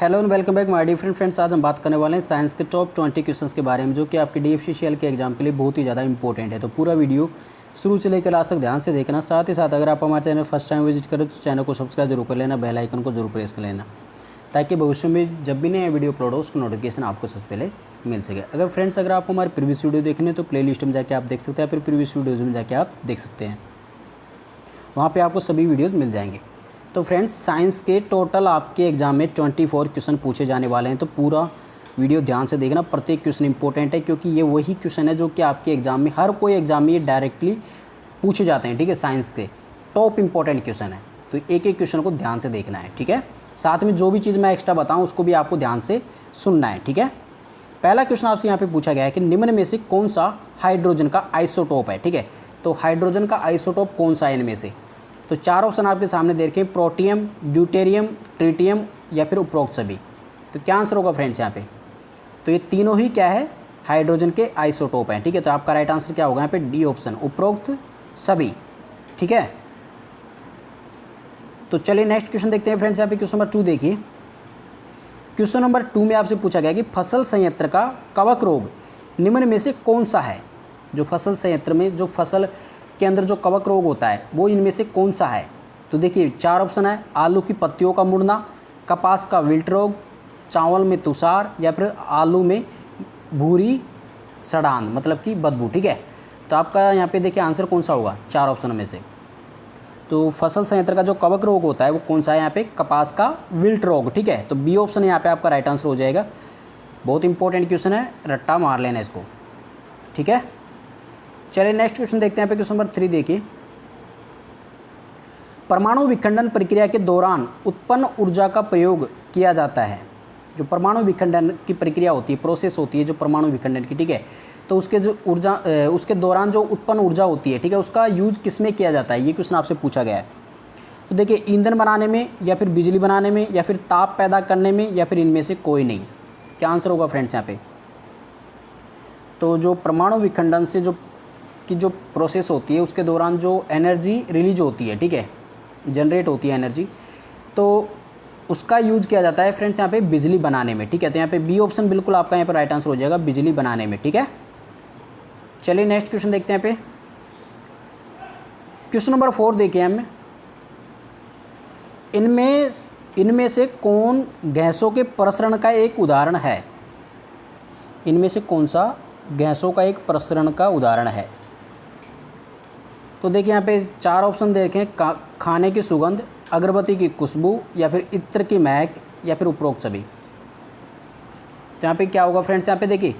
Hello and welcome back my different friends. आज हम बात करने वाले हैं साइंस के टॉप 20 क्वेश्चंस के बारे में, जो कि आपके डीएफसीसीएल के एग्जाम के लिए बहुत ही ज़्यादा इंपॉर्टेंट है। तो पूरा वीडियो शुरू से लेकर लास्ट तक ध्यान से देखना। साथ ही साथ अगर आप हमारे चैनल फर्स्ट टाइम विजिट करें तो चैनल को सब्सक्राइब जरूर कर लेना, बेल आइकन को जरूर प्रेस कर लेना, ताकि भविष्य में जब भी नया वीडियो अपलोड हो उसकी नोटिफिकेशन आपको सबसे पहले मिल सके। अगर फ्रेंड्स अगर आपको हमारे प्रीवियस वीडियो देखने हैं तो प्ले लिस्ट में जाकर आप देख सकते हैं, फिर प्रीवियस वीडियोज़ में जाकर आप देख सकते हैं, वहाँ पर आपको सभी वीडियोज़ मिल जाएंगे। तो फ्रेंड्स साइंस के टोटल आपके एग्जाम में 24 क्वेश्चन पूछे जाने वाले हैं। तो पूरा वीडियो ध्यान से देखना, प्रत्येक क्वेश्चन इंपॉर्टेंट है, क्योंकि ये वही क्वेश्चन है जो कि आपके एग्जाम में हर कोई एग्जाम में ये डायरेक्टली पूछे जाते हैं। ठीक है, साइंस के टॉप इंपॉर्टेंट क्वेश्चन है, तो एक एक क्वेश्चन को ध्यान से देखना है। ठीक है, साथ में जो भी चीज़ मैं एक्स्ट्रा बताऊँ उसको भी आपको ध्यान से सुनना है। ठीक है, पहला क्वेश्चन आपसे यहाँ पर पूछा गया है कि निम्न में से कौन सा हाइड्रोजन का आइसोटोप है। ठीक है, तो हाइड्रोजन का आइसोटोप कौन सा है इनमें से? तो चार ऑप्शन आपके सामने दे रखे हैं, प्रोटियम, ड्यूटेरियम, ट्रिटियम या फिर उपरोक्त सभी। तो क्या आंसर होगा फ्रेंड्स यहाँ पे? तो ये तीनों ही क्या है, हाइड्रोजन के आइसोटोप हैं। ठीक है, तो आपका राइट आंसर क्या होगा यहाँ पे? डी ऑप्शन, उपरोक्त सभी। ठीक है, तो चलिए नेक्स्ट क्वेश्चन देखते हैं फ्रेंड्स। यहाँ पे क्वेश्चन नंबर 2 देखिए। क्वेश्चन नंबर 2 में आपसे पूछा गया कि फसल संयंत्र का कवक रोग निम्न में से कौन सा है? जो फसल संयंत्र में जो फसल के अंदर जो कवक रोग होता है वो इनमें से कौन सा है? तो देखिए चार ऑप्शन है, आलू की पत्तियों का मुड़ना, कपास का विल्ट रोग, चावल में तुषार या फिर आलू में भूरी सड़ान मतलब कि बदबू। ठीक है, तो आपका यहाँ पे देखिए आंसर कौन सा होगा चार ऑप्शन में से? तो फसल संयंत्र का जो कवक रोग होता है वो कौन सा है यहाँ पे? कपास का विल्ट रोग। ठीक है, तो बी ऑप्शन यहाँ पे आपका राइट आंसर हो जाएगा। बहुत इंपॉर्टेंट क्वेश्चन है, रट्टा मार लेना इसको। ठीक है, चलिए नेक्स्ट क्वेश्चन देखते हैं। पे क्वेश्चन नंबर 3 देखिए। परमाणु विखंडन प्रक्रिया के दौरान उत्पन्न ऊर्जा का प्रयोग किया जाता है। जो परमाणु विखंडन की प्रक्रिया होती है, प्रोसेस होती है जो परमाणु विखंडन की, ठीक है, तो उसके जो ऊर्जा उसके दौरान जो उत्पन्न ऊर्जा होती है, ठीक है, उसका यूज किस में किया जाता है? ये क्वेश्चन आपसे पूछा गया है। तो देखिए ईंधन बनाने में या फिर बिजली बनाने में या फिर ताप पैदा करने में या फिर इनमें से कोई नहीं। क्या आंसर होगा फ्रेंड्स यहाँ पे? तो जो परमाणु विखंडन से जो की जो प्रोसेस होती है उसके दौरान जो एनर्जी रिलीज होती है, ठीक है, जनरेट होती है एनर्जी, तो उसका यूज किया जाता है फ्रेंड्स यहाँ पे बिजली बनाने में। ठीक है, तो यहाँ पे बी ऑप्शन बिल्कुल आपका यहाँ पे राइट आंसर हो जाएगा, बिजली बनाने में। ठीक है, चलिए नेक्स्ट क्वेश्चन देखते हैं। यहाँ पे क्वेश्चन नंबर 4 देखिए हम। इनमें से कौन गैसों के प्रसरण का एक उदाहरण है? इनमें से कौन सा गैसों का एक प्रसरण का उदाहरण है? तो देखिए यहाँ पे चार ऑप्शन दे रखे हैं, खाने की सुगंध, अगरबत्ती की खुशबू या फिर इत्र की महक या फिर उपरोक्त सभी। तो यहाँ पे क्या होगा फ्रेंड्स? यहाँ पे देखिए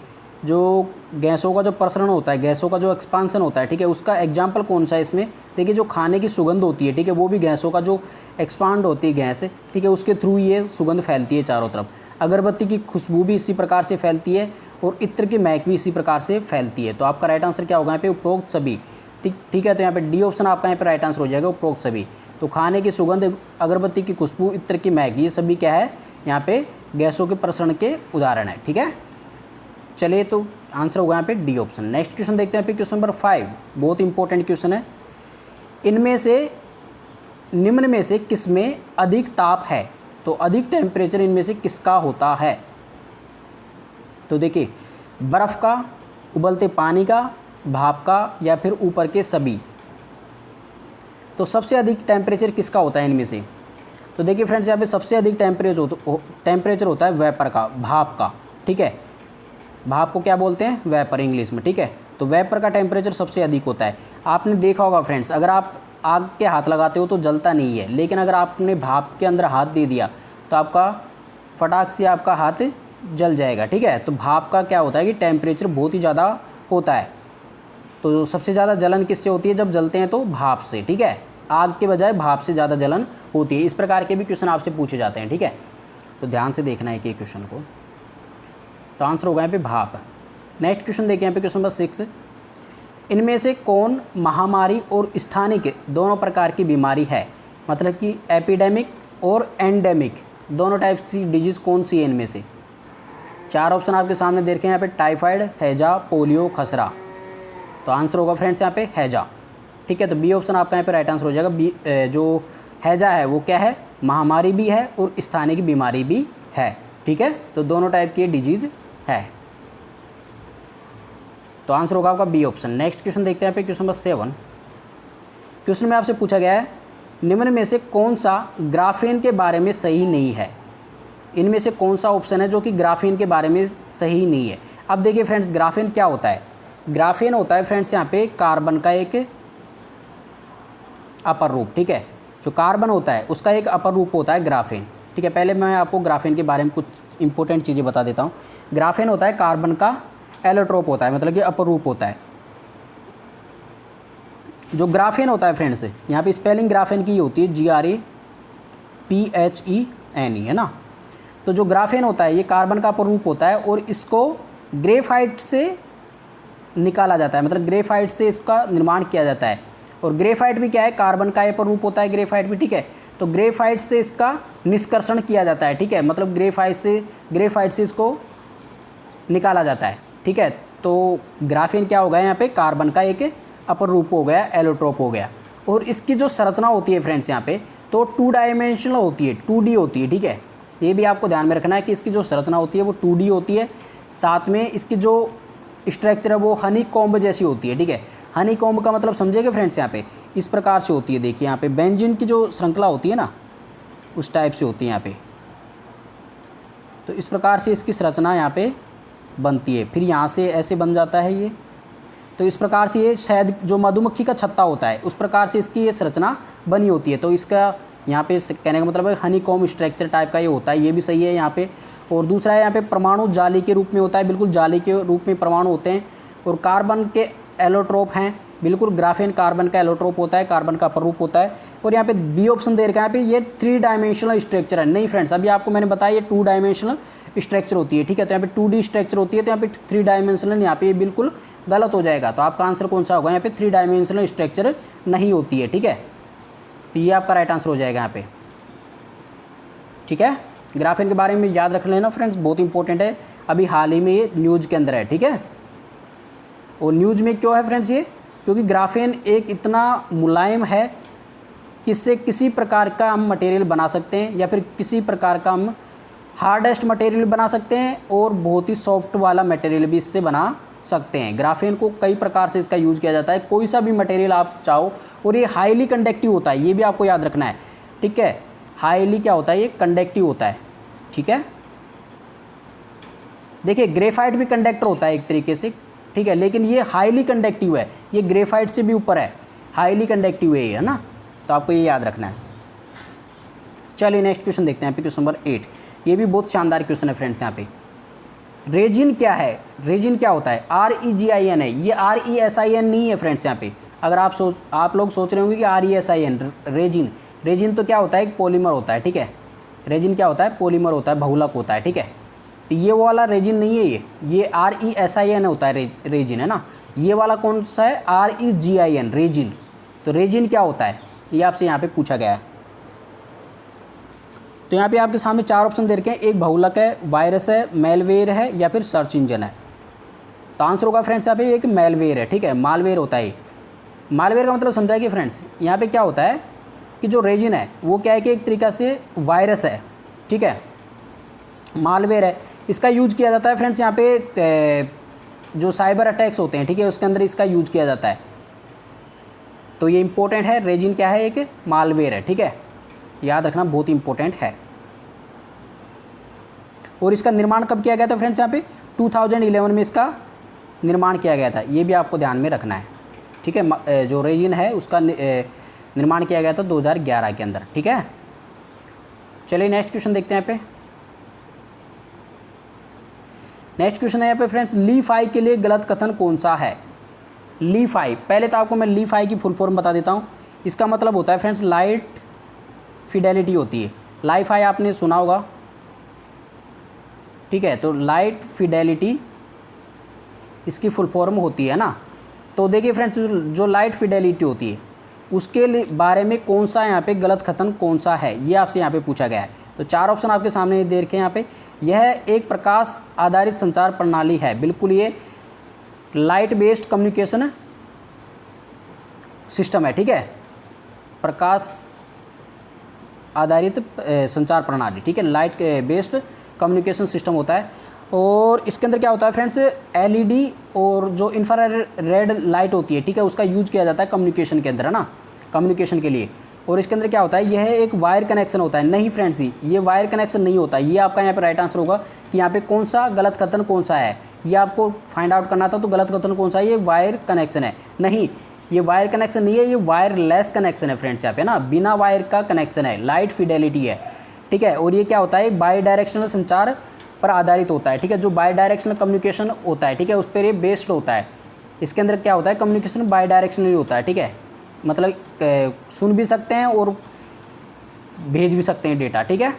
जो गैसों का जो प्रसरण होता है, गैसों का जो एक्सपांसन होता है, ठीक है, उसका एग्जाम्पल कौन सा है इसमें? देखिए जो खाने की सुगंध होती है, ठीक है, वो भी गैसों का जो एक्सपांड होती है गैस, ठीक है, उसके थ्रू ये सुगंध फैलती है चारों तरफ। अगरबत्ती की खुशबू भी इसी प्रकार से फैलती है और इत्र की महक भी इसी प्रकार से फैलती है। तो आपका राइट आंसर क्या होगा यहाँ पे? उपरोक्त सभी। ठीक है, तो यहाँ पे डी ऑप्शन आपका यहाँ पे राइट आंसर हो जाएगा, उपरोक्त सभी। तो खाने की सुगंध, अगरबत्ती की खुशबू, इत्र की महक, ये सभी क्या है यहाँ पे? गैसों के प्रसरण के उदाहरण है। ठीक है, चलिए तो आंसर होगा यहाँ पे डी ऑप्शन। नेक्स्ट क्वेश्चन देखते हैं। क्वेश्चन नंबर 5 बहुत इंपॉर्टेंट क्वेश्चन है। इनमें से निम्न में से किसमें अधिक ताप है? तो अधिक टेम्परेचर इनमें से किसका होता है? तो देखिए बर्फ का, उबलते पानी का, भाप का या फिर ऊपर के सभी। तो सबसे अधिक टेम्परेचर किसका होता है इनमें से? तो देखिए फ्रेंड्स यहाँ पे सबसे अधिक टेम्परेचर होता है वेपर का, भाप का। ठीक है, भाप को क्या बोलते हैं? वेपर इंग्लिश में। ठीक है, तो वेपर का टेम्परेचर सबसे अधिक होता है। आपने देखा होगा फ्रेंड्स, अगर आप आग के हाथ लगाते हो तो जलता नहीं है, लेकिन अगर आपने भाप के अंदर हाथ दे दिया तो आपका फटाक से आपका हाथ जल जाएगा। ठीक है, तो भाप का क्या होता है कि टेम्परेचर बहुत ही ज़्यादा होता है। तो सबसे ज़्यादा जलन किससे होती है? जब जलते हैं तो भाप से। ठीक है, आग के बजाय भाप से ज़्यादा जलन होती है। इस प्रकार के भी क्वेश्चन आपसे पूछे जाते हैं। ठीक है, तो ध्यान से देखना है कि क्वेश्चन को। तो आंसर होगा यहाँ पे भाप। नेक्स्ट क्वेश्चन देखिए यहाँ पे क्वेश्चन नंबर 6। इनमें से कौन महामारी और स्थानिक दोनों प्रकार की बीमारी है? मतलब कि एपिडेमिक और एंडेमिक दोनों टाइप की डिजीज़ कौन सी है इनमें से? चार ऑप्शन आपके सामने देख रहे हैं यहाँ पे, टाइफाइड, हैजा, पोलियो, खसरा। तो आंसर होगा फ्रेंड्स यहाँ पे हैजा। ठीक है, तो बी ऑप्शन आपका यहाँ पे राइट आंसर हो जाएगा। बी जो हैजा है वो क्या है? महामारी भी है और स्थानिक बीमारी भी है। ठीक है, तो दोनों टाइप की डिजीज है। तो आंसर होगा आपका बी ऑप्शन। नेक्स्ट क्वेश्चन देखते हैं यहाँ पे क्वेश्चन नंबर 7। क्वेश्चन में आपसे पूछा गया है निम्न में से कौन सा ग्राफेन के बारे में सही नहीं है। इनमें से कौन सा ऑप्शन है जो कि ग्राफेन के बारे में सही नहीं है। अब देखिए फ्रेंड्स, ग्राफेन क्या होता है। ग्राफेन होता है फ्रेंड्स यहाँ पे कार्बन का एक अपर रूप। ठीक है, जो कार्बन होता है उसका एक अपर रूप होता है ग्राफेन। ठीक है, पहले मैं आपको ग्राफेन के बारे में कुछ इंपॉर्टेंट चीज़ें बता देता हूँ। ग्राफेन होता है कार्बन का एलोट्रोप होता है, मतलब कि अपर रूप होता है। जो ग्राफेन होता है फ्रेंड्स, यहाँ पे स्पेलिंग ग्राफेन की होती है GRAPHENE, है ना। तो जो ग्राफेन होता है ये कार्बन का अपर रूप होता है और इसको ग्रेफाइट से निकाला जाता है, मतलब ग्रेफाइट से इसका निर्माण किया जाता है। और ग्रेफाइट भी क्या है, कार्बन का अपर रूप होता है ग्रेफाइट भी। ठीक है, तो ग्रेफाइट से इसका निष्कर्षण किया जाता है। ठीक है, मतलब ग्रेफाइट से इसको निकाला जाता है। ठीक है, तो ग्राफेन क्या हो गया यहाँ पे, कार्बन का एक अपर रूप हो गया, एलोट्रोप हो गया। और इसकी जो संरचना होती है फ्रेंड्स यहाँ पे, तो 2 डायमेंशनल होती है, 2D होती है। ठीक है, ये भी आपको ध्यान में रखना है कि इसकी जो संरचना होती है वो 2D होती है। साथ में इसकी जो स्ट्रक्चर है वो हनी कॉम्ब जैसी होती है। ठीक है, हनी कॉम्ब का मतलब समझेगा फ्रेंड्स, यहाँ पे इस प्रकार से होती है। देखिए यहाँ पे बेंजीन की जो श्रृंखला होती है ना, उस टाइप से होती है यहाँ पे। तो इस प्रकार से इसकी संरचना यहाँ पे बनती है। फिर यहाँ से ऐसे बन जाता है ये। तो इस प्रकार से ये शहद जो मधुमक्खी का छत्ता होता है उस प्रकार से इसकी ये संरचना बनी होती है। तो इसका यहाँ पे कहने का मतलब है हनी कॉम्ब स्ट्रक्चर टाइप का ये होता है, ये भी सही है यहाँ पे। और दूसरा है यहाँ पे परमाणु जाली के रूप में होता है, बिल्कुल जाली के रूप में परमाणु होते हैं। और कार्बन के एलोट्रोप हैं, बिल्कुल ग्राफेन कार्बन का एलोट्रोप होता है, कार्बन का अपर रूप होता है। और यहाँ पे बी ऑप्शन दे रखा है यहाँ पे ये 3 डायमेंशनल स्ट्रक्चर है। नहीं फ्रेंड्स, अभी आपको मैंने बताया ये 2 डायमेंशनल स्ट्रक्चर होती है। ठीक है, तो यहाँ पे 2D स्ट्रक्चर होती है, तो यहाँ पे 3 डायमेंशनल, यहाँ पे ये बिल्कुल गलत हो जाएगा। तो आपका आंसर कौन सा होगा, यहाँ पे 3 डायमेंशनल स्ट्रक्चर नहीं होती है। ठीक है, तो ये आपका राइट आंसर हो जाएगा यहाँ पे। ठीक है, ग्राफेन के बारे में याद रख लेना फ्रेंड्स, बहुत इंपॉर्टेंट है। अभी हाल ही में ये न्यूज़ के अंदर है। ठीक है, और न्यूज़ में क्यों है फ्रेंड्स ये, क्योंकि ग्राफेन एक इतना मुलायम है कि इससे किसी प्रकार का हम मटेरियल बना सकते हैं, या फिर किसी प्रकार का हम हार्डेस्ट मटेरियल बना सकते हैं, और बहुत ही सॉफ्ट वाला मटेरियल भी इससे बना सकते हैं। ग्राफेन को कई प्रकार से इसका यूज़ किया जाता है, कोई सा भी मटेरियल आप चाहो। और ये हाईली कंडक्टिव होता है, ये भी आपको याद रखना है। ठीक है, हाईली क्या होता है, ये कंडक्टिव होता है। ठीक है, देखिए ग्रेफाइट भी कंडक्टर होता है एक तरीके से। ठीक है, लेकिन ये हाईली कंडक्टिव है, ये ग्रेफाइट से भी ऊपर है, हाईली कंडक्टिव है ये, है ना। तो आपको ये याद रखना है। चलिए नेक्स्ट क्वेश्चन देखते हैं, क्वेश्चन नंबर 8। ये भी बहुत शानदार क्वेश्चन है फ्रेंड्स। यहाँ पे रेजिन क्या है, रेजिन क्या होता है, REGIN है, ये RESIN नहीं है फ्रेंड्स। यहाँ पे अगर आप लोग सोच रहे होंगे कि RESIN रेजिन तो क्या होता है, एक पॉलीमर होता है। ठीक है, रेजिन क्या होता है, पॉलीमर होता है, बहुलक होता है। ठीक है, तो ये वाला रेजिन नहीं है, ये RESIN होता है रेजिन, है ना। ये वाला कौन सा है, REGIN रेजिन। तो रेजिन क्या होता है, ये आपसे यहाँ पे पूछा गया है। तो यहाँ पे आपके सामने 4 ऑप्शन दे रखे हैं, एक बहुलक है, वायरस है, मेलवेयर है, या फिर सर्च इंजन है। तो आंसर होगा फ्रेंड्स यहाँ पे एक मेलवेयर है। ठीक है, मालवेयर होता है। मालवेयर का मतलब समझा कि फ्रेंड्स यहाँ पे क्या होता है कि जो रेजिन है वो क्या है कि एक तरीक़ा से वायरस है। ठीक है, मालवेयर है, इसका यूज किया जाता है फ्रेंड्स यहाँ पे जो साइबर अटैक्स होते हैं। ठीक है, उसके अंदर इसका यूज किया जाता है। तो ये इंपॉर्टेंट है, रेजिन क्या है, एक मालवेयर है। ठीक है, याद रखना, बहुत इंपॉर्टेंट है। और इसका निर्माण कब किया गया था फ्रेंड्स, यहाँ पे 2011 में इसका निर्माण किया गया था, ये भी आपको ध्यान में रखना है। ठीक है, जो रेजिन है उसका निर्माण किया गया था 2011 के अंदर। ठीक है, चलिए नेक्स्ट क्वेश्चन देखते हैं। यहाँ पे नेक्स्ट क्वेश्चन है यहाँ पे फ्रेंड्स, ली-फाई के लिए गलत कथन कौन सा है। ली-फाई, पहले तो आपको मैं ली-फाई की फुल फॉर्म बता देता हूँ। इसका मतलब होता है फ्रेंड्स लाइट फिडेलिटी होती है। ली-फाई आपने सुना होगा। ठीक है, तो लाइट फिडेलिटी इसकी फुल फॉर्म होती है ना। तो देखिए फ्रेंड्स, जो लाइट फिडेलिटी होती है उसके बारे में कौन सा यहाँ पे गलत कथन कौन सा है, ये आपसे यहाँ पे पूछा गया है। तो 4 ऑप्शन आपके सामने दे रखे हैं यहाँ पे। यह एक प्रकाश आधारित संचार प्रणाली है, बिल्कुल ये लाइट बेस्ड कम्युनिकेशन सिस्टम है। ठीक है, प्रकाश आधारित संचार प्रणाली, ठीक है, लाइट बेस्ड कम्युनिकेशन सिस्टम होता है। और इसके अंदर क्या होता है फ्रेंड्स, एलईडी और जो इंफ्रारेड लाइट होती है, ठीक है, उसका यूज किया जाता है कम्युनिकेशन के अंदर, है ना, कम्युनिकेशन के लिए। और इसके अंदर क्या होता है, यह एक वायर कनेक्शन होता है। नहीं फ्रेंड्स, ये वायर कनेक्शन नहीं होता। ये आपका यहाँ पे राइट आंसर होगा कि यहाँ पे कौन सा गलत कथन कौन सा है, ये आपको फाइंड आउट करना था। तो गलत कथन कौन सा है, ये वायर कनेक्शन है। नहीं, ये वायर कनेक्शन नहीं है, ये वायरलेस कनेक्शन है फ्रेंड्स, यहाँ पे ना बिना वायर का कनेक्शन है, लाइट फिडेलिटी है, ठीक है। और ये क्या होता है, बाई डायरेक्शनल संचार पर आधारित होता है, ठीक है, जो बाई डायरेक्शनल कम्युनिकेशन होता है, ठीक है, उस पर ये बेस्ड होता है। इसके अंदर क्या होता है, कम्युनिकेशन बाई डायरेक्शनली होता है, ठीक है, मतलब सुन भी सकते हैं और भेज भी सकते हैं डेटा, ठीक है।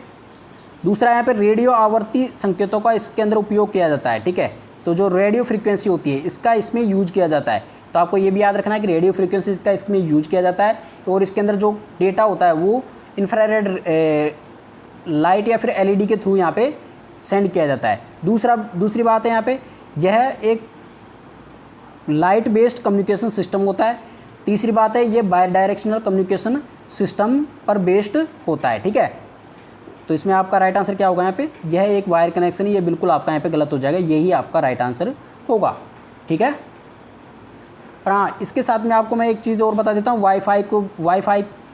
दूसरा यहाँ पे रेडियो आवर्ती संकेतों का इसके अंदर उपयोग किया जाता है, ठीक है। तो जो रेडियो फ्रीक्वेंसी होती है इसका इसमें यूज किया जाता है। तो आपको ये भी याद रखना है कि रेडियो फ्रीक्वेंसी का इसमें यूज किया जाता है। और इसके अंदर जो डेटा होता है वो इंफ्रारेड लाइट या फिर एलईडी के थ्रू यहाँ पे सेंड किया जाता है। दूसरी बात है यहाँ पे, यह एक लाइट बेस्ड कम्युनिकेशन सिस्टम होता है। तीसरी बात है, ये बाई डायरेक्शनल कम्युनिकेशन सिस्टम पर बेस्ड होता है, ठीक है। तो इसमें आपका राइट आंसर क्या होगा यहाँ पे, यह एक वायर कनेक्शन है, ये बिल्कुल आपका यहाँ पे गलत हो जाएगा, यही आपका राइट आंसर होगा, ठीक है। पर हाँ, इसके साथ में आपको मैं एक चीज़ और बता देता हूँ, वाईफाई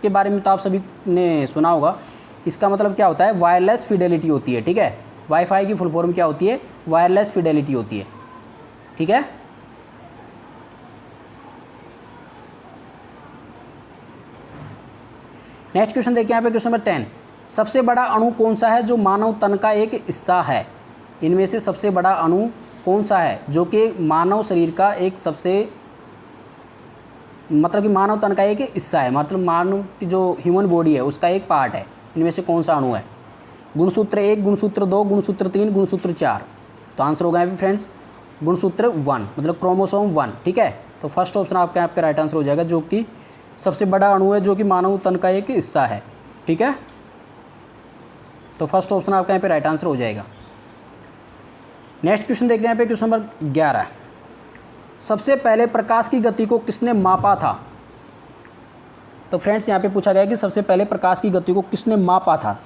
के बारे में तो आप सभी ने सुना होगा। इसका मतलब क्या होता है, वायरलेस फिडेलिटी होती है, ठीक है। वाईफाई की फुल फॉर्म क्या होती है, वायरलेस फिडेलिटी होती है, ठीक है। नेक्स्ट क्वेश्चन देखिए यहाँ पे, क्वेश्चन नंबर 10, सबसे बड़ा अणु कौन सा है जो मानव तन का एक हिस्सा है। इनमें से सबसे बड़ा अणु कौन सा है जो कि मानव शरीर का एक मतलब कि मानव तन का एक हिस्सा है, मतलब मानव की जो ह्यूमन बॉडी है उसका एक पार्ट है। इनमें से कौन सा अणु है। गुणसूत्र 1, गुणसूत्र 2, गुणसूत्र 3, गुणसूत्र 4। तो आंसर होगा यहाँ पे फ्रेंड्स गुणसूत्र 1, मतलब क्रोमोसोम 1, ठीक है। तो फर्स्ट ऑप्शन आपका राइट आंसर हो जाएगा, जो कि सबसे बड़ा अणु है जो कि मानव तन का एक हिस्सा है, ठीक है। तो फर्स्ट ऑप्शन आपका यहाँ पे राइट आंसर हो जाएगा। नेक्स्ट क्वेश्चन देखते हैं यहाँ पे, क्वेश्चन नंबर 11, सबसे पहले प्रकाश की गति को किसने मापा था। तो फ्रेंड्स यहाँ पे पूछा गया है कि सबसे पहले प्रकाश की गति को किसने मापा था,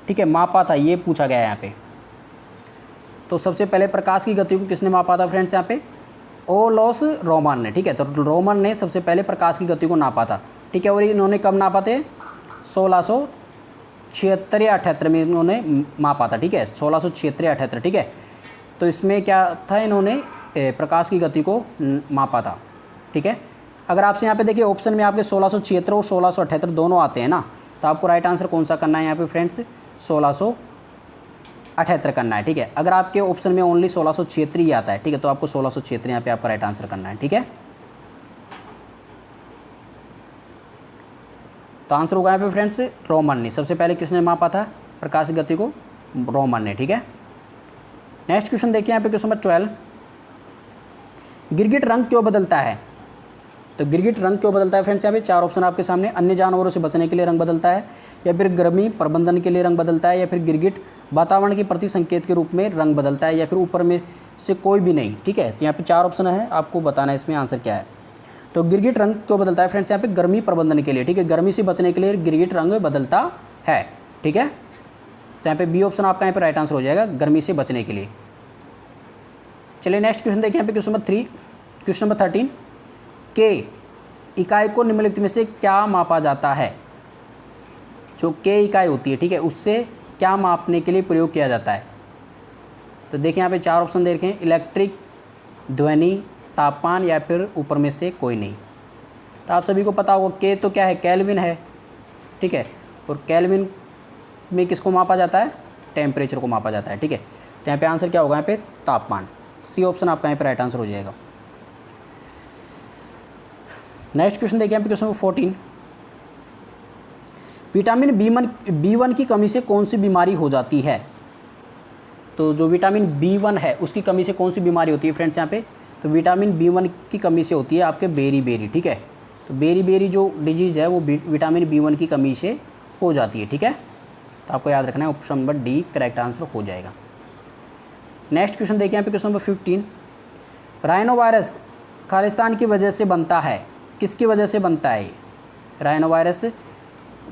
ठीक है, मापा था, ये पूछा गया है यहाँ पे। तो सबसे पहले प्रकाश की गति को किसने मापा था फ्रेंड्स, यहाँ पे ओलॉस रोमन ने, ठीक है। तो रोमन ने सबसे पहले प्रकाश की गति को नापा था, ठीक है। और इन्होंने कब नापा थे, 1676 या 78 में इन्होंने मापा था, ठीक है, 1676 या 78, ठीक है। तो इसमें क्या था, इन्होंने प्रकाश की गति को मापा था, ठीक है। अगर आपसे यहाँ पे देखिए ऑप्शन में आपके 1676 और 1678 दोनों आते हैं ना, तो आपको राइट आंसर कौन सा करना है यहाँ पे फ्रेंड्स, 1678 करना है, ठीक है। अगर आपके ऑप्शन में ओनली 1676 ही आता है, ठीक है, तो आपको 1676 यहाँ पे आपका राइट आंसर करना है, ठीक है। तो आंसर होगा यहाँ पे फ्रेंड्स रोमन ने, सबसे पहले किसने मापा था प्रकाश की गति को, रोमन ने, ठीक है। नेक्स्ट क्वेश्चन देखिए यहाँ पे, क्वेश्चन नंबर 12, गिरगिट रंग क्यों बदलता है। तो गिरगिट रंग क्यों बदलता है फ्रेंड्स, यहाँ पे 4 ऑप्शन आपके सामने, अन्य जानवरों से बचने के लिए रंग बदलता है, या फिर गर्मी प्रबंधन के लिए रंग बदलता है, या फिर गिरगिट वातावरण के प्रति संकेत के रूप में रंग बदलता है, या फिर ऊपर में से कोई भी नहीं, ठीक है। तो यहाँ पे 4 ऑप्शन है, आपको बताना है इसमें आंसर क्या है। तो गिरगिट रंग क्यों बदलता है फ्रेंड्स, यहाँ पे गर्मी प्रबंधन के लिए, ठीक है, गर्मी से बचने के लिए गिरगिट रंग बदलता है, ठीक है। तो यहाँ पे बी ऑप्शन आपका यहाँ पे राइट आंसर हो जाएगा, गर्मी से बचने के लिए। चलिए नेक्स्ट क्वेश्चन देखिए यहाँ पे, क्वेश्चन नंबर 3, क्वेश्चन नंबर 13, के इकाई को निम्नलिखित में से क्या मापा जाता है। जो के इकाई होती है, ठीक है, उससे क्या मापने के लिए प्रयोग किया जाता है। तो देखिए यहाँ पे 4 ऑप्शन दे रखे हैं, इलेक्ट्रिक, ध्वनि, तापमान, या फिर ऊपर में से कोई नहीं। तो आप सभी को पता होगा के तो क्या है, केल्विन है, ठीक है। और केल्विन में किसको मापा जाता है, टेम्परेचर को मापा जाता है, ठीक है। तो यहाँ पे आंसर क्या होगा, यहाँ पे तापमान, सी ऑप्शन आपका यहाँ पे राइट आंसर हो जाएगा। नेक्स्ट क्वेश्चन देखिए यहाँ पे, क्वेश्चन 14, विटामिन B1 की कमी से कौन सी बीमारी हो जाती है। तो जो विटामिन B1 है उसकी कमी से कौन सी बीमारी होती है फ्रेंड्स यहाँ पे, तो विटामिन B1 की कमी से होती है आपके बेरी, ठीक है। तो बेरी जो डिजीज़ है वो विटामिन B1 की कमी से हो जाती है, ठीक है। तो आपको याद रखना है option number D correct answer हो जाएगा। नेक्स्ट क्वेश्चन देखिए यहाँ पे, question number 15, rhino virus Khalistan की वजह से बनता है, किसकी वजह से बनता है। Rhino virus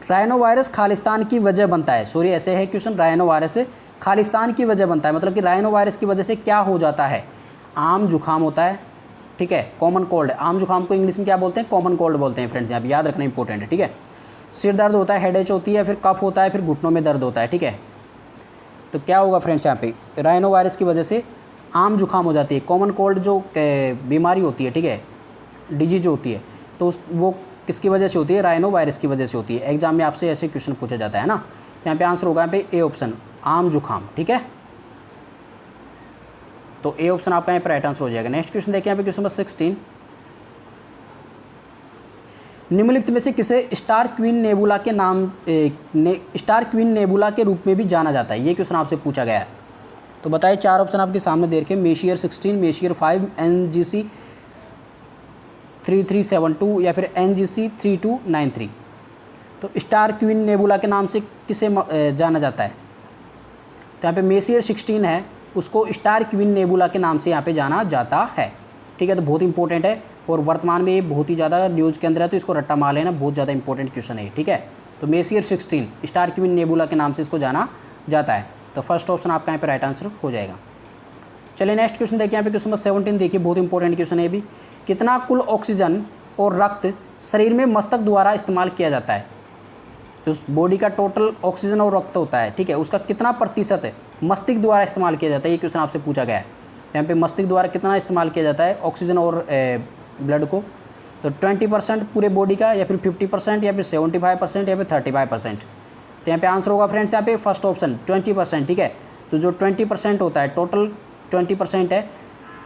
rhino virus Khalistan की वजह बनता है, सॉरी ऐसे है क्वेश्चन, राइनो वायरस खालिस्तान की वजह बनता है, मतलब कि राइनो वायरस की वजह से क्या हो जाता है, आम जुखाम होता है, ठीक है, कॉमन कोल्ड। आम जुखाम को इंग्लिश में क्या बोलते हैं, कॉमन कोल्ड बोलते हैं फ्रेंड्स, यहाँ पे याद रखना इंपॉर्टेंट है, ठीक है। सिर दर्द होता है, हेडेच होती है, फिर कफ होता है, फिर घुटनों में दर्द होता है, ठीक है। तो क्या होगा फ्रेंड्स, यहाँ पे राइनो वायरस की वजह से आम जुखाम हो जाती है, कॉमन कोल्ड जो बीमारी होती है, ठीक है, डिजीज होती है, तो वो किसकी वजह से होती है, राइनो वायरस की वजह से होती है। एग्जाम में आपसे ऐसे क्वेश्चन पूछा जाता है ना, तो यहाँ पे आंसर होगा यहाँ पे ए ऑप्शन, आम जुखाम, ठीक है। तो ए ऑप्शन आपका यहाँ पर राइट आंसर हो जाएगा। नेक्स्ट क्वेश्चन देखिए यहाँ पे क्वेश्चन नंबर 16, निम्नलिखित में से किसे स्टार क्वीन नेबुला के नाम स्टार क्वीन नेबुला के रूप में भी जाना जाता है, ये क्वेश्चन आपसे पूछा गया है। तो बताइए, 4 ऑप्शन आपके सामने दे रखे, मेशियर 16, मेशियर 5, NGC 3372 या फिर NGC 3293। तो स्टार क्वीन नेबुला के नाम से किसे जाना जाता है, तो यहाँ पे मेशियर 16 है, उसको स्टार क्वीन नेबुला के नाम से यहाँ पे जाना जाता है, ठीक है। तो बहुत इंपॉर्टेंट है और वर्तमान में ये बहुत ही ज़्यादा न्यूज़ के अंदर है, तो इसको रट्टा मार लेना, बहुत ज़्यादा इंपॉर्टेंट क्वेश्चन है, ठीक है। तो मेशियर 16 स्टार क्वीन नेबुला के नाम से इसको जाना जाता है, तो फर्स्ट ऑप्शन आपका यहाँ पे राइट आंसर हो जाएगा। चलिए नेक्स्ट क्वेश्चन देखिए, यहाँ पे क्वेश्चन नंबर 17 देखिए, बहुत इंपॉर्टेंट क्वेश्चन है भी। कितना कुल ऑक्सीजन और रक्त शरीर में मस्तिष्क द्वारा इस्तेमाल किया जाता है, जो बॉडी का टोटल ऑक्सीजन और रक्त होता है, ठीक है, उसका कितना प्रतिशत मस्तिष्क द्वारा इस्तेमाल किया जाता है, ये क्वेश्चन आपसे पूछा गया है। यहाँ पे मस्तिष्क द्वारा कितना इस्तेमाल किया जाता है ऑक्सीजन और ब्लड को, तो 20% पूरे बॉडी का, या फिर 50%, या फिर 75%, या फिर 35%। तो यहाँ पे आंसर होगा फ्रेंड्स यहाँ पे फर्स्ट ऑप्शन 20%, ठीक है। तो जो 20% होता है, टोटल 20% है,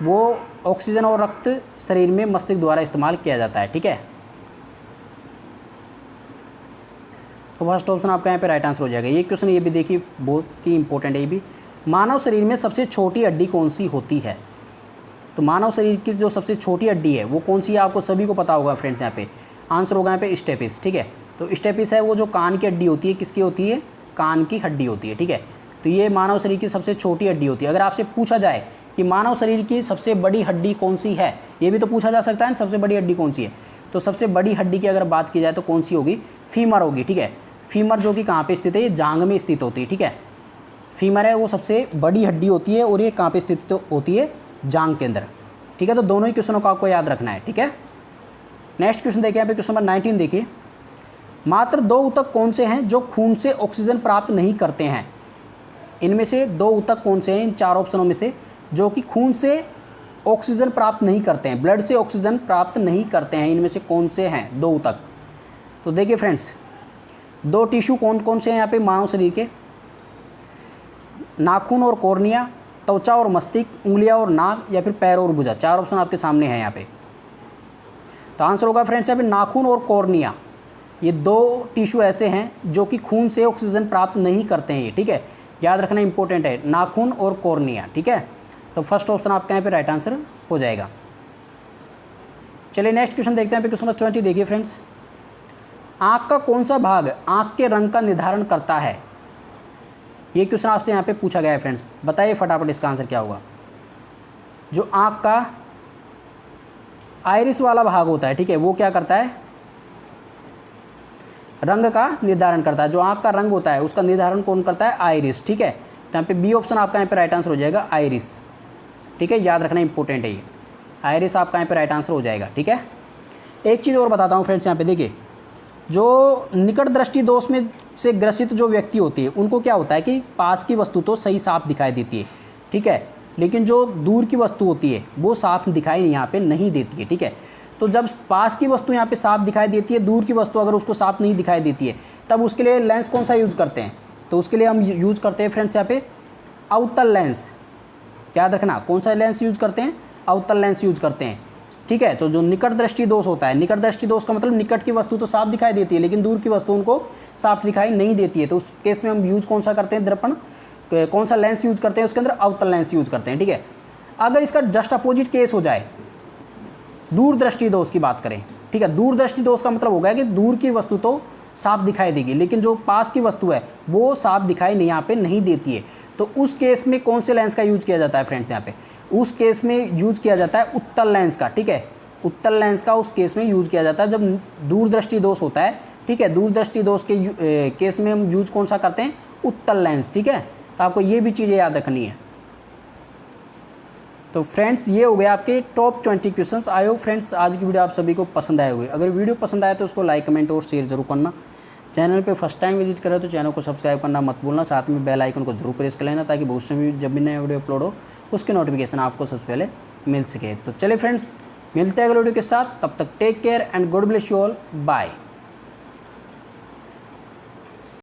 वो ऑक्सीजन और रक्त शरीर में मस्तिष्क द्वारा इस्तेमाल किया जाता है, ठीक है। तो फर्स्ट ऑप्शन आपका यहाँ पे राइट आंसर हो जाएगा। ये क्वेश्चन ये भी देखिए, बहुत ही इंपॉर्टेंट है ये भी। मानव शरीर में सबसे छोटी हड्डी कौन सी होती है, तो मानव शरीर की जो सबसे छोटी हड्डी है वो कौन सी है, आपको सभी को पता होगा फ्रेंड्स। यहाँ पे आंसर होगा यहाँ पे स्टेपिस, ठीक है। तो स्टेपिस है वो जो कान की हड्डी होती है, किसकी होती है, कान की हड्डी होती है, ठीक है। तो ये मानव शरीर की सबसे छोटी हड्डी होती है। अगर आपसे पूछा जाए कि मानव शरीर की सबसे बड़ी हड्डी कौन सी है, ये भी तो पूछा जा सकता है ना, सबसे बड़ी हड्डी कौन सी है। तो सबसे बड़ी हड्डी की अगर बात की जाए तो कौन सी होगी, फीमर होगी, ठीक है। फीमर जो कि कहाँ पे स्थित है, ये जांघ में स्थित होती है, ठीक है। फीमर है वो सबसे बड़ी हड्डी होती है, और ये कहाँ पे स्थित होती है, जांघ के अंदर, ठीक है। तो दोनों ही क्वेश्चनों को आपको याद रखना है, ठीक है। नेक्स्ट क्वेश्चन देखिए, यहाँ पे क्वेश्चन नंबर 19 देखिए। मात्र 2 ऊतक कौन से हैं जो खून से ऑक्सीजन प्राप्त नहीं करते हैं, इनमें से 2 ऊतक कौन से हैं इन 4 ऑप्शनों में से जो कि खून से ऑक्सीजन प्राप्त नहीं करते हैं, ब्लड से ऑक्सीजन प्राप्त नहीं करते हैं, इनमें से कौन से हैं 2 ऊतक। तो देखिए फ्रेंड्स, 2 टिश्यू कौन कौन से हैं यहाँ पे मानव शरीर के, नाखून और कॉर्निया, त्वचा और मस्तिष्क, उंगलियां और नाक, या फिर पैर और भुजा। 4 ऑप्शन आपके सामने हैं यहाँ पे। तो आंसर होगा फ्रेंड्स यहाँ पे नाखून और कॉर्निया, ये 2 टिश्यू ऐसे हैं जो कि खून से ऑक्सीजन प्राप्त नहीं करते हैं, ठीक है। याद रखना इंपॉर्टेंट है, नाखून और कॉर्निया, ठीक है। तो फर्स्ट ऑप्शन आपका यहाँ पे राइट आंसर हो जाएगा। चलिए नेक्स्ट क्वेश्चन देखते हैं, पे क्वेश्चन नंबर 20 देखिए फ्रेंड्स। आँख का कौन सा भाग आँख के रंग का निर्धारण करता है, ये क्वेश्चन आपसे यहाँ पे पूछा गया है फ्रेंड्स। बताइए फटाफट इसका आंसर क्या होगा। जो आँख का आइरिस वाला भाग होता है, ठीक है, वो क्या करता है, रंग का निर्धारण करता है। जो आँख का रंग होता है उसका निर्धारण कौन करता है, आइरिस, ठीक है। तो यहाँ पे बी ऑप्शन आपका यहाँ पे राइट आंसर हो जाएगा, आइरिस, ठीक है। याद रखना इंपॉर्टेंट है ये, आइरिस आपका यहाँ पे राइट आंसर हो जाएगा, ठीक है। एक चीज़ और बताता हूँ फ्रेंड्स, यहाँ पे देखिए, जो निकट दृष्टि दोष में से ग्रसित जो व्यक्ति होती है उनको क्या होता है कि पास की वस्तु तो सही साफ दिखाई देती है, ठीक है, लेकिन जो दूर की वस्तु होती है वो साफ दिखाई यहाँ पे नहीं देती है, ठीक है। तो जब पास की वस्तु यहाँ पे साफ दिखाई देती है, दूर की वस्तु अगर उसको साफ नहीं दिखाई देती है, तब उसके लिए लेंस कौन सा यूज़ करते हैं, तो उसके लिए हम यूज़ करते हैं फ्रेंड्स यहाँ पे अवतल लेंस। याद रखना कौन सा लेंस यूज़ करते हैं, अवतल लेंस यूज़ करते हैं, ठीक है। तो जो निकट दृष्टि दोष होता है, निकट दृष्टि दोष का मतलब निकट की वस्तु तो साफ दिखाई देती है लेकिन दूर की वस्तु उनको साफ दिखाई नहीं देती है, तो उस केस में हम यूज़ कौन सा करते हैं, दर्पण, कौन सा लेंस यूज़ करते हैं, उसके अंदर अवतल लेंस यूज़ करते हैं, ठीक है। अगर इसका जस्ट अपोजिट केस हो जाए, दूर दृष्टि दोष की बात करें, ठीक है, दूर दृष्टि दोष का मतलब होगा कि दूर की वस्तु तो साफ दिखाई देगी लेकिन जो पास की वस्तु है वो साफ दिखाई नहीं यहाँ पे नहीं देती है, तो उस केस में कौन से लेंस का यूज किया जाता है फ्रेंड्स, यहाँ पे उस केस में यूज किया जाता है उत्तल लेंस का, ठीक है। उत्तल लेंस का उस केस में यूज किया जाता है जब दूरदृष्टि दोष होता है ठीक है। दूरदृष्टि दोष के केस में हम यूज कौन सा करते हैं, उत्तल लेंस, ठीक है। तो आपको ये भी चीज़ें याद रखनी है। तो फ्रेंड्स ये हो गया आपके top 20 questions. I hope friends आज की वीडियो आप सभी को पसंद आए हुए। अगर वीडियो पसंद आए तो उसको लाइक, कमेंट और शेयर जरूर करना। चैनल पे फर्स्ट टाइम विजिट करें तो चैनल को सब्सक्राइब करना मत भूलना, साथ में बेल आइकन को जरूर प्रेस कर लेना ताकि भविष्य में जब भी नया वीडियो अपलोड हो उसकी नोटिफिकेशन आपको सबसे पहले मिल सके। तो चलिए फ्रेंड्स, मिलते हैं अगले वीडियो के साथ, तब तक take care and God bless you all, bye.